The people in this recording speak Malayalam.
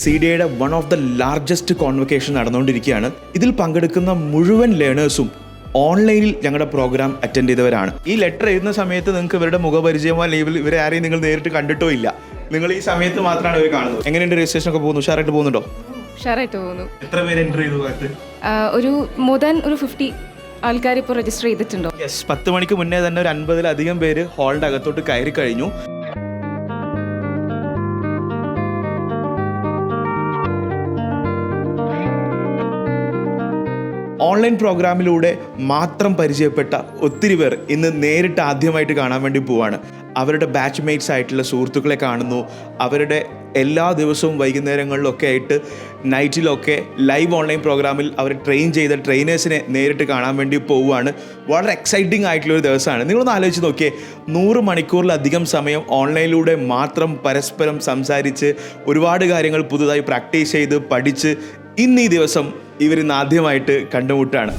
CDAയുടെ one of the largest convocation നടന്നുകൊണ്ടിരിക്കുകയാണ്. ഇതിൽ പങ്കെടുക്കുന്ന മുഴുവൻ ലേണേഴ്സും ഓൺലൈനിൽ ഞങ്ങളുടെ പ്രോഗ്രാം അറ്റൻഡ് ചെയ്തവരാണ്. ഈ ലെറ്റർ എഴുതുന്ന സമയത്ത് നിങ്ങൾക്ക് ഇവരുടെ മുഖപരിചയമോ അല്ലെങ്കിൽ ഇവരെ ആരെയും നിങ്ങൾ നേരിട്ട് കണ്ടിട്ടോ ഇല്ല. നിങ്ങൾ ഈ സമയത്ത് മാത്രമാണ് ഇവർ കാണുന്നത്. എങ്ങനെയുണ്ട് രജിസ്ട്രേഷൻ ഒക്കെ പോകുന്നു? ഉഷാറായിട്ട് പോകുന്നുണ്ടോ? ഉഷാറായിട്ട് പോകുന്നു. എത്ര പേര് എൻ്റർ ചെയ്തു? ഒരു മോർ ദാൻ 50 ആൾക്കാർ ഇപ്പോൾ രജിസ്റ്റർ ചെയ്തിട്ടുണ്ടോ? യെസ്, 10 മണിക്ക് മുന്നേ തന്നെ ഒരു 50-ലധികം പേര് ഹാളിൻ്റെ അകത്തോട്ട് കയറി കഴിഞ്ഞു. ഓൺലൈൻ പ്രോഗ്രാമിലൂടെ മാത്രം പരിചയപ്പെട്ട ഒത്തിരി പേർ ഇന്ന് നേരിട്ട് ആദ്യമായിട്ട് കാണാൻ വേണ്ടി പോവാണ്. അവരുടെ ബാച്ച് മേറ്റ്സ് ആയിട്ടുള്ള സുഹൃത്തുക്കളെ കാണുന്നു. അവരുടെ എല്ലാ ദിവസവും വൈകുന്നേരങ്ങളിലൊക്കെ ആയിട്ട് നൈറ്റിലൊക്കെ ലൈവ് ഓൺലൈൻ പ്രോഗ്രാമിൽ അവർ ട്രെയിൻ ചെയ്ത ട്രെയിനേഴ്സിനെ നേരിട്ട് കാണാൻ വേണ്ടി പോവുകയാണ്. വളരെ എക്സൈറ്റിംഗ് ആയിട്ടുള്ളൊരു ദിവസമാണ്. നിങ്ങളൊന്ന് ആലോചിച്ച് നോക്കിയേ, 100 മണിക്കൂറിലധികം സമയം ഓൺലൈനിലൂടെ മാത്രം പരസ്പരം സംസാരിച്ച് ഒരുപാട് കാര്യങ്ങൾ പുതുതായി പ്രാക്ടീസ് ചെയ്ത് പഠിച്ച് ഇന്ന് ഈ ദിവസം ഇവരിന്ന് ആദ്യമായിട്ട് കണ്ടുമുട്ടാണ്.